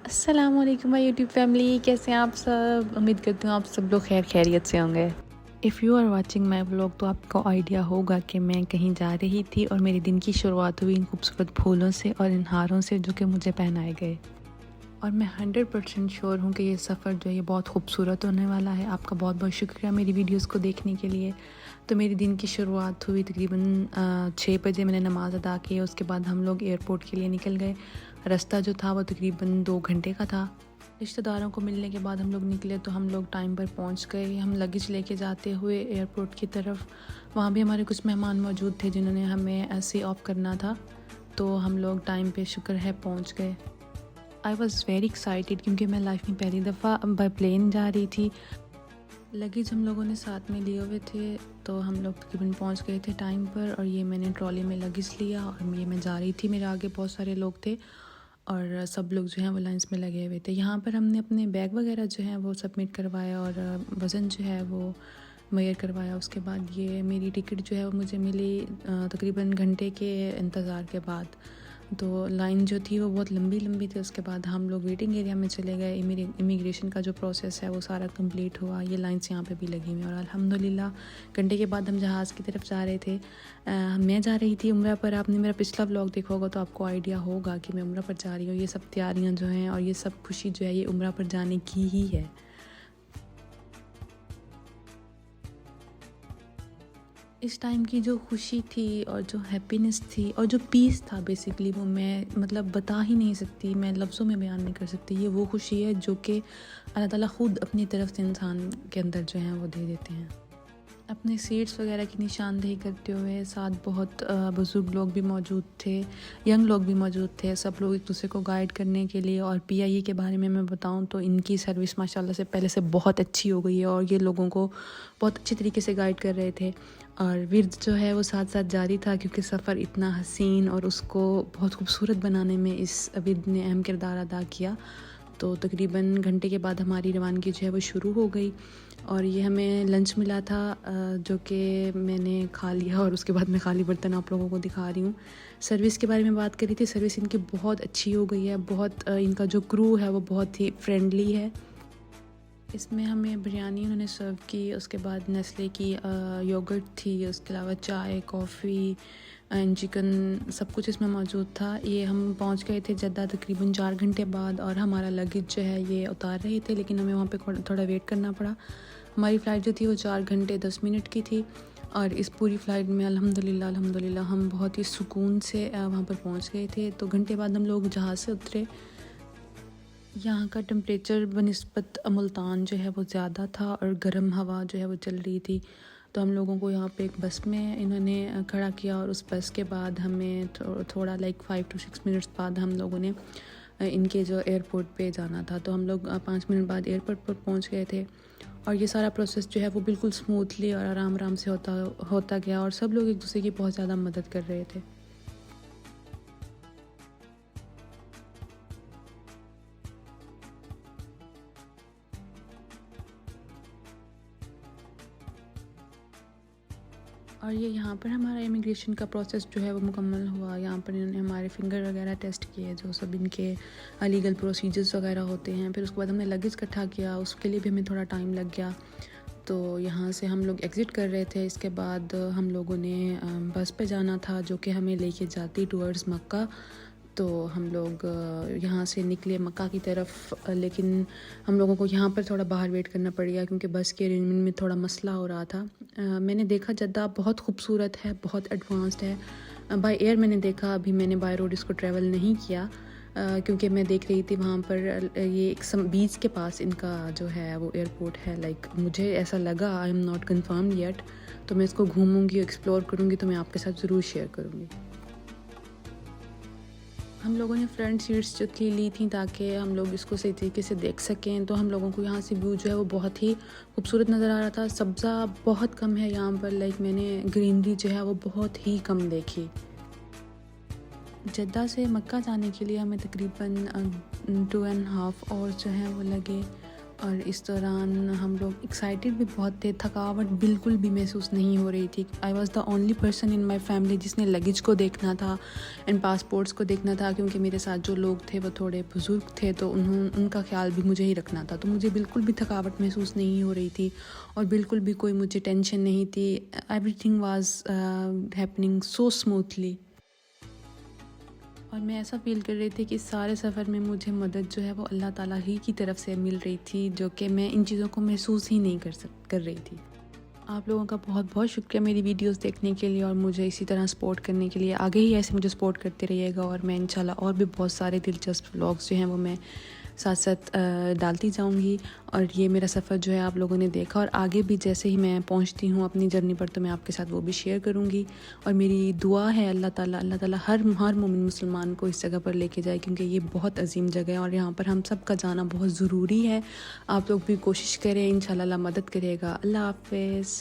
अस्सलाम वालेकुम my YouTube family, कैसे हैं आप सब। उम्मीद करती हूँ आप सब लोग खैरियत से होंगे। If you are watching my vlog तो आपको आइडिया होगा कि मैं कहीं जा रही थी और मेरे दिन की शुरुआत हुई इन खूबसूरत फूलों से और इन हारों से जो कि मुझे पहनाए गए। और मैं 100% श्योर हूँ कि ये सफ़र जो है ये बहुत खूबसूरत होने वाला है। आपका बहुत बहुत शुक्रिया मेरी वीडियोस को देखने के लिए। तो मेरी दिन की शुरुआत हुई तकरीबन 6 बजे। मैंने नमाज़ अदा की, उसके बाद हम लोग एयरपोर्ट के लिए निकल गए। रास्ता जो था वो तकरीबन 2 घंटे का था। रिश्तेदारों को मिलने के बाद हम लोग निकले तो हम लोग टाइम पर पहुंच गए। हम लगेज लेके जाते हुए एयरपोर्ट की तरफ, वहाँ भी हमारे कुछ मेहमान मौजूद थे जिन्होंने हमें ऐसे ऑफ करना था, तो हम लोग टाइम पे शुक्र है पहुंच गए। आई वॉज़ वेरी एक्साइटेड क्योंकि मैं लाइफ में पहली दफ़ा बाई प्लेन जा रही थी। लगेज हम लोगों ने साथ में लिए हुए थे, तो हम लोग तकरीबन पहुंच गए थे टाइम पर। और ये मैंने ट्रॉली में लगेज लिया और ये मैं जा रही थी। मेरे आगे बहुत सारे लोग थे और सब लोग जो हैं वो लाइंस में लगे हुए थे। यहाँ पर हमने अपने बैग वगैरह जो हैं वो सबमिट करवाया और वज़न जो है वो मेजर करवाया। उसके बाद ये मेरी टिकट जो है वो मुझे मिली तकरीबन घंटे के इंतज़ार के बाद। तो लाइन जो थी वो बहुत लंबी थी। उसके बाद हम लोग वेटिंग एरिया में चले गए। इमिग्रेशन का जो प्रोसेस है वो सारा कंप्लीट हुआ। ये लाइन्स यहाँ पे भी लगी हुई हैं और अल्हम्दुलिल्लाह घंटे के बाद हम जहाज़ की तरफ जा रहे थे। मैं जा रही थी उम्रा पर। आपने मेरा पिछला व्लॉग देखा होगा तो आपको आइडिया होगा कि मैं उम्रा पर जा रही हूँ। ये सब तैयारियाँ जो हैं और ये सब खुशी जो है ये उम्रा पर जाने की ही है। इस टाइम की जो खुशी थी और जो हैप्पीनेस थी और जो पीस था बेसिकली, वो मैं मतलब बता ही नहीं सकती, मैं लफ्ज़ों में बयान नहीं कर सकती। ये वो खुशी है जो कि अल्लाह ताला ख़ुद अपनी तरफ से इंसान के अंदर जो है वो दे देते हैं। अपने सीट्स वगैरह की निशानदेही करते हुए साथ बहुत बुज़ुर्ग लोग भी मौजूद थे, यंग लोग भी मौजूद थे। सब लोग एक दूसरे को गाइड करने के लिए। और पीआईए के बारे में मैं बताऊं तो इनकी सर्विस माशाल्लाह से पहले से बहुत अच्छी हो गई है और ये लोगों को बहुत अच्छे तरीके से गाइड कर रहे थे। और विर्द जो है वो साथ साथ जारी था क्योंकि सफ़र इतना हसीन और उसको बहुत खूबसूरत बनाने में इस विर्द ने अहम किरदार अदा किया। तो तकरीबन घंटे के बाद हमारी रवानगी जो है वो शुरू हो गई और ये हमें लंच मिला था जो कि मैंने खा लिया और उसके बाद मैं खाली बर्तन आप लोगों को दिखा रही हूँ। सर्विस के बारे में बात करी थी। सर्विस इनकी बहुत अच्छी हो गई है। बहुत इनका जो क्रू है वो बहुत ही फ्रेंडली है। इसमें हमें बिरयानी उन्होंने सर्व की, उसके बाद नेस्ले की योगर्ट थी, उसके अलावा चाय, कॉफ़ी एंड चिकन सब कुछ इसमें मौजूद था। ये हम पहुंच गए थे जद्दा तकरीबन 4 घंटे बाद और हमारा लगेज जो है ये उतार रहे थे, लेकिन हमें वहाँ पे थोड़ा वेट करना पड़ा। हमारी फ़्लाइट जो थी वो 4 घंटे 10 मिनट की थी और इस पूरी फ़्लाइट में अल्हम्दुलिल्लाह हम बहुत ही सुकून से वहाँ पर पहुँच गए थे। तो घंटे बाद हम लोग जहाज़ से उतरे। यहाँ का टेम्परेचर बनिस्बत मुल्तान जो है वो ज़्यादा था और गर्म हवा जो है वो चल रही थी। तो हम लोगों को यहाँ पे एक बस में इन्होंने खड़ा किया और उस बस के बाद हमें थोड़ा लाइक 5 to 6 मिनट्स बाद हम लोगों ने इनके जो एयरपोर्ट पे जाना था। तो हम लोग 5 मिनट बाद एयरपोर्ट पर पहुँच गए थे और ये सारा प्रोसेस जो है वो बिल्कुल स्मूथली और आराम से होता गया और सब लोग एक दूसरे की बहुत ज़्यादा मदद कर रहे थे। और ये यहाँ पर हमारा इमिग्रेशन का प्रोसेस जो है वो मुकम्मल हुआ। यहाँ पर इन्होंने हमारे फिंगर वगैरह टेस्ट किए, जो सब इनके लीगल प्रोसीजर्स वगैरह होते हैं। फिर उसके बाद हमने लगेज इकट्ठा किया, उसके लिए भी हमें थोड़ा टाइम लग गया। तो यहाँ से हम लोग एग्ज़िट कर रहे थे। इसके बाद हम लोगों ने बस पे जाना था जो कि हमें लेके जाती टुवर्ड्स मक्का। तो हम लोग यहाँ से निकले मक्का की तरफ, लेकिन हम लोगों को यहाँ पर थोड़ा बाहर वेट करना पड़ गया क्योंकि बस के अरेंजमेंट में थोड़ा मसला हो रहा था। मैंने देखा जद्दा बहुत खूबसूरत है, बहुत एडवांस्ड है। बाय एयर मैंने देखा, अभी मैंने बाय रोड इसको ट्रैवल नहीं किया क्योंकि मैं देख रही थी वहाँ पर ये एक बीच के पास इनका जो है वो एयरपोर्ट है। लाइक मुझे ऐसा लगा, I am not confirm yet. तो मैं इसको घूमूंगी, एक्सप्लोर करूँगी तो मैं आपके साथ ज़रूर शेयर करूँगी। हम लोगों ने फ्रंट सीट्स जो थी ली थी ताकि हम लोग इसको सही तरीके से देख सकें। तो हम लोगों को यहाँ से व्यू जो है वो बहुत ही खूबसूरत नज़र आ रहा था। सब्ज़ा बहुत कम है यहाँ पर, लाइक मैंने ग्रीनरी जो है वो बहुत ही कम देखी। जद्दा से मक्का जाने के लिए हमें तकरीबन 2.5 आवर्स जो हैं वो लगे। और इस दौरान हम लोग एक्साइटेड भी बहुत थे, थकावट बिल्कुल भी महसूस नहीं हो रही थी। I was the only person in my family जिसने लगेज को देखना था एंड पासपोर्ट्स को देखना था, क्योंकि मेरे साथ जो लोग थे वो थोड़े बुज़ुर्ग थे, तो उनका ख्याल भी मुझे ही रखना था। तो मुझे बिल्कुल भी थकावट महसूस नहीं हो रही थी और बिल्कुल भी कोई मुझे टेंशन नहीं थी। Everything was happening so smoothly. और मैं ऐसा फ़ील कर रही थी कि सारे सफ़र में मुझे मदद जो है वो अल्लाह ताला ही की तरफ से मिल रही थी, जो कि मैं इन चीज़ों को महसूस ही नहीं कर रही थी। आप लोगों का बहुत बहुत शुक्रिया मेरी वीडियोस देखने के लिए और मुझे इसी तरह सपोर्ट करने के लिए। आगे ही ऐसे मुझे सपोर्ट करते रहिएगा और मैं इंशाल्लाह और भी बहुत सारे दिलचस्प व्लॉग्स जो हैं वो मैं साथ साथ डालती जाऊंगी। और ये मेरा सफ़र जो है आप लोगों ने देखा, और आगे भी जैसे ही मैं पहुंचती हूँ अपनी जर्नी पर तो मैं आपके साथ वो भी शेयर करूँगी। और मेरी दुआ है अल्लाह ताला हर मोमिन मुसलमान को इस जगह पर लेके जाए, क्योंकि ये बहुत अजीम जगह है और यहाँ पर हम सब का जाना बहुत ज़रूरी है। आप लोग भी कोशिश करें, इंशाल्लाह अल्लाह मदद करेगा। अल्लाह हाफ़िज़।